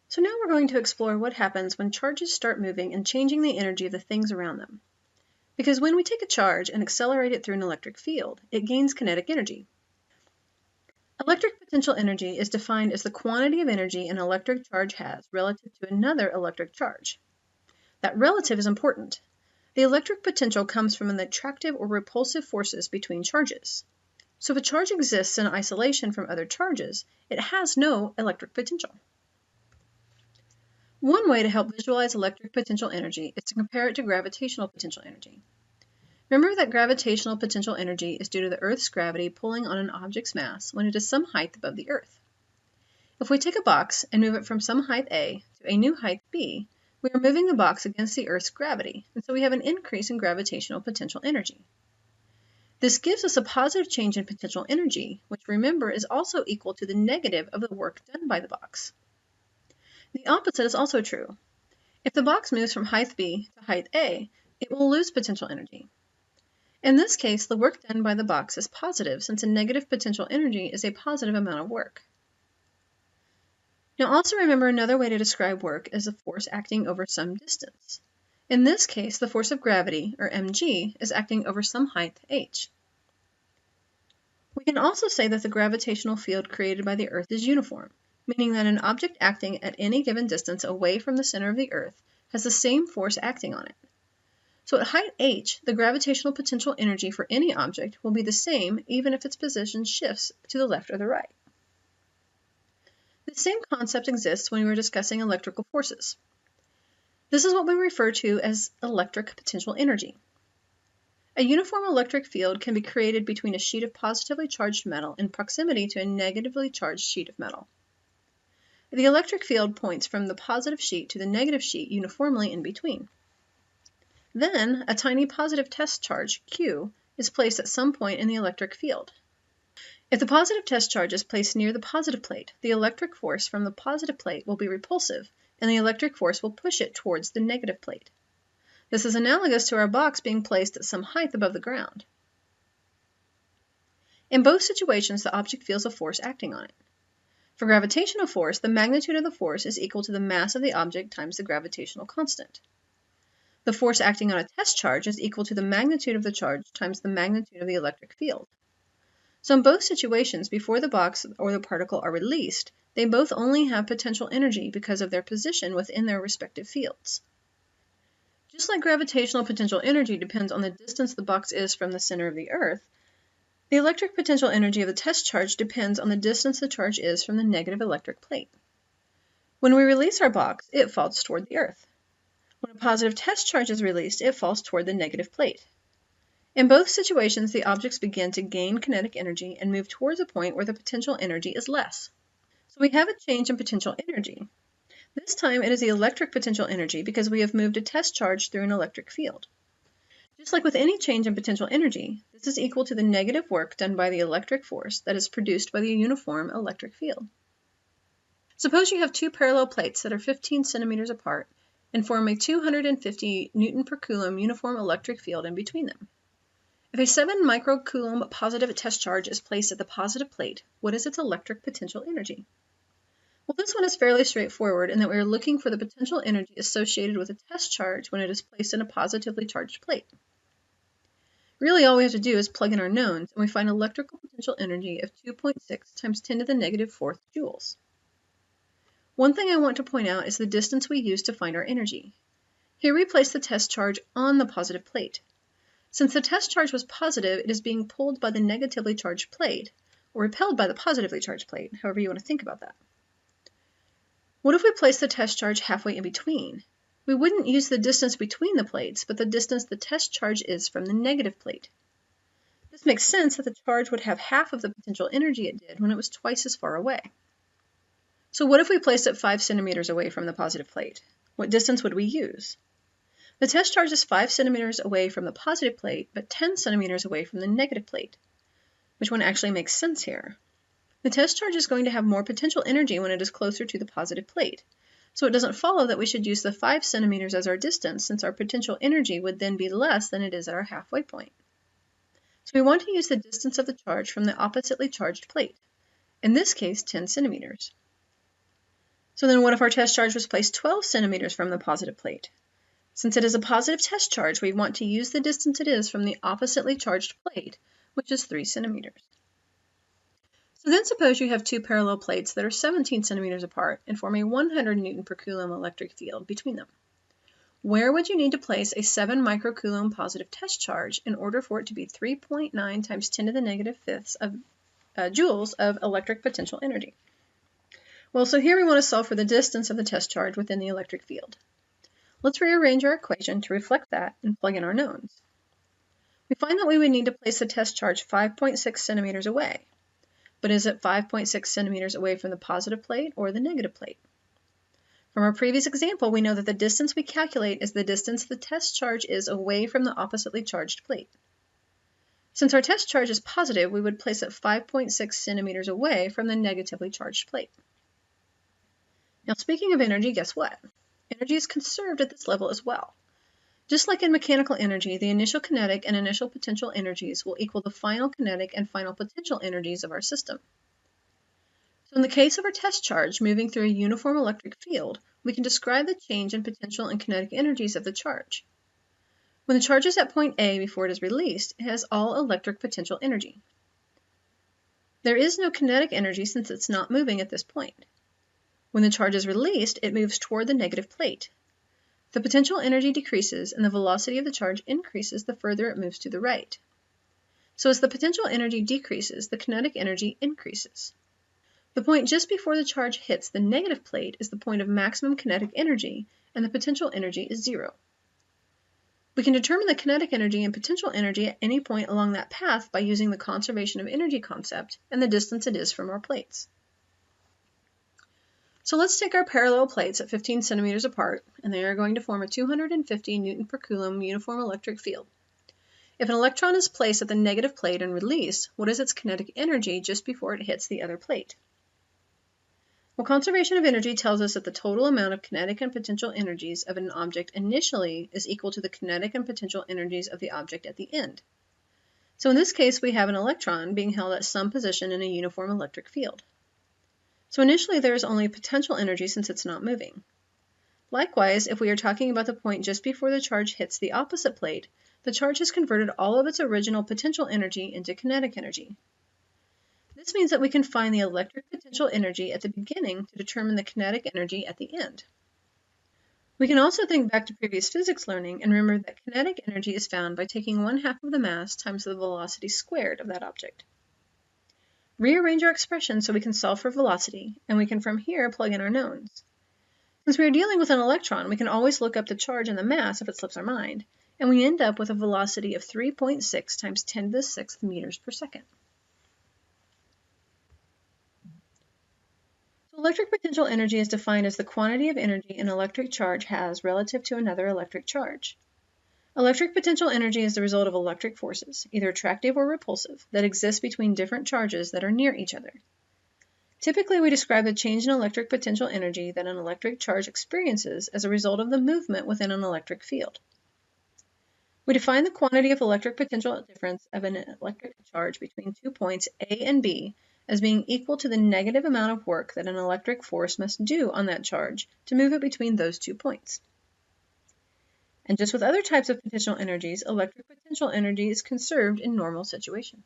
So now we're going to explore what happens when charges start moving and changing the energy of the things around them. Because when we take a charge and accelerate it through an electric field, it gains kinetic energy. Electric potential energy is defined as the quantity of energy an electric charge has relative to another electric charge. That relative is important. The electric potential comes from the attractive or repulsive forces between charges. So if a charge exists in isolation from other charges, it has no electric potential. One way to help visualize electric potential energy is to compare it to gravitational potential energy. Remember that gravitational potential energy is due to the Earth's gravity pulling on an object's mass when it is some height above the Earth. If we take a box and move it from some height A to a new height B, we are moving the box against the Earth's gravity, and so we have an increase in gravitational potential energy. This gives us a positive change in potential energy, which remember is also equal to the negative of the work done by the box. The opposite is also true. If the box moves from height B to height A, it will lose potential energy. In this case, the work done by the box is positive since a negative potential energy is a positive amount of work. Now also remember another way to describe work is a force acting over some distance. In this case, the force of gravity, or mg, is acting over some height h. We can also say that the gravitational field created by the Earth is uniform, meaning that an object acting at any given distance away from the center of the Earth has the same force acting on it. So at height h, the gravitational potential energy for any object will be the same even if its position shifts to the left or the right. The same concept exists when we were discussing electrical forces. This is what we refer to as electric potential energy. A uniform electric field can be created between a sheet of positively charged metal in proximity to a negatively charged sheet of metal. The electric field points from the positive sheet to the negative sheet uniformly in between. Then, a tiny positive test charge, Q, is placed at some point in the electric field. If the positive test charge is placed near the positive plate, the electric force from the positive plate will be repulsive, and the electric force will push it towards the negative plate. This is analogous to our box being placed at some height above the ground. In both situations, the object feels a force acting on it. For gravitational force, the magnitude of the force is equal to the mass of the object times the gravitational constant. The force acting on a test charge is equal to the magnitude of the charge times the magnitude of the electric field. So in both situations, before the box or the particle are released, they both only have potential energy because of their position within their respective fields. Just like gravitational potential energy depends on the distance the box is from the center of the Earth, the electric potential energy of the test charge depends on the distance the charge is from the negative electric plate. When we release our box, it falls toward the Earth. When a positive test charge is released, it falls toward the negative plate. In both situations, the objects begin to gain kinetic energy and move towards a point where the potential energy is less. So we have a change in potential energy. This time it is the electric potential energy because we have moved a test charge through an electric field. Just like with any change in potential energy, this is equal to the negative work done by the electric force that is produced by the uniform electric field. Suppose you have two parallel plates that are 15 centimeters apart and form a 250 Newton per Coulomb uniform electric field in between them. If a 7 microcoulomb positive test charge is placed at the positive plate, what is its electric potential energy? Well, this one is fairly straightforward in that we are looking for the potential energy associated with a test charge when it is placed in a positively charged plate. Really, all we have to do is plug in our knowns, and we find electrical potential energy of 2.6 times 10 to the negative 4th joules. One thing I want to point out is the distance we use to find our energy. Here we place the test charge on the positive plate. Since the test charge was positive, it is being pulled by the negatively charged plate, or repelled by the positively charged plate, however you want to think about that. What if we place the test charge halfway in between? We wouldn't use the distance between the plates, but the distance the test charge is from the negative plate. This makes sense that the charge would have half of the potential energy it did when it was twice as far away. So what if we placed it 5 centimeters away from the positive plate? What distance would we use? The test charge is 5 centimeters away from the positive plate, but 10 centimeters away from the negative plate. Which one actually makes sense here? The test charge is going to have more potential energy when it is closer to the positive plate, so it doesn't follow that we should use the 5 centimeters as our distance, since our potential energy would then be less than it is at our halfway point. So we want to use the distance of the charge from the oppositely charged plate, in this case 10 centimeters. So then what if our test charge was placed 12 centimeters from the positive plate? Since it is a positive test charge, we want to use the distance it is from the oppositely charged plate, which is 3 centimeters. So then suppose you have two parallel plates that are 17 centimeters apart and form a 100 Newton per Coulomb electric field between them. Where would you need to place a 7 microcoulomb positive test charge in order for it to be 3.9 times 10 to the negative fifths of joules of electric potential energy? Well, so here we want to solve for the distance of the test charge within the electric field. Let's rearrange our equation to reflect that and plug in our knowns. We find that we would need to place the test charge 5.6 centimeters away. But is it 5.6 centimeters away from the positive plate or the negative plate? From our previous example, we know that the distance we calculate is the distance the test charge is away from the oppositely charged plate. Since our test charge is positive, we would place it 5.6 centimeters away from the negatively charged plate. Now, speaking of energy, guess what? Energy is conserved at this level as well. Just like in mechanical energy, the initial kinetic and initial potential energies will equal the final kinetic and final potential energies of our system. So in the case of our test charge moving through a uniform electric field, we can describe the change in potential and kinetic energies of the charge. When the charge is at point A before it is released, it has all electric potential energy. There is no kinetic energy since it's not moving at this point. When the charge is released, it moves toward the negative plate. The potential energy decreases and the velocity of the charge increases the further it moves to the right. So as the potential energy decreases, the kinetic energy increases. The point just before the charge hits the negative plate is the point of maximum kinetic energy, and the potential energy is 0. We can determine the kinetic energy and potential energy at any point along that path by using the conservation of energy concept and the distance it is from our plates. So let's take our parallel plates at 15 centimeters apart, and they are going to form a 250 Newton per Coulomb uniform electric field. If an electron is placed at the negative plate and released, what is its kinetic energy just before it hits the other plate? Well, conservation of energy tells us that the total amount of kinetic and potential energies of an object initially is equal to the kinetic and potential energies of the object at the end. So in this case, we have an electron being held at some position in a uniform electric field. So initially there is only potential energy since it's not moving. Likewise, if we are talking about the point just before the charge hits the opposite plate, the charge has converted all of its original potential energy into kinetic energy. This means that we can find the electric potential energy at the beginning to determine the kinetic energy at the end. We can also think back to previous physics learning and remember that kinetic energy is found by taking 1/2 of the mass times the velocity squared of that object. Rearrange our expression so we can solve for velocity, and we can from here plug in our knowns. Since we are dealing with an electron, we can always look up the charge and the mass if it slips our mind, and we end up with a velocity of 3.6 times 10 to the 6th meters per second. So electric potential energy is defined as the quantity of energy an electric charge has relative to another electric charge. Electric potential energy is the result of electric forces, either attractive or repulsive, that exist between different charges that are near each other. Typically, we describe the change in electric potential energy that an electric charge experiences as a result of the movement within an electric field. We define the quantity of electric potential difference of an electric charge between 2 points A and B as being equal to the negative amount of work that an electric force must do on that charge to move it between those 2 points. And just with other types of potential energies, electric potential energy is conserved in normal situations.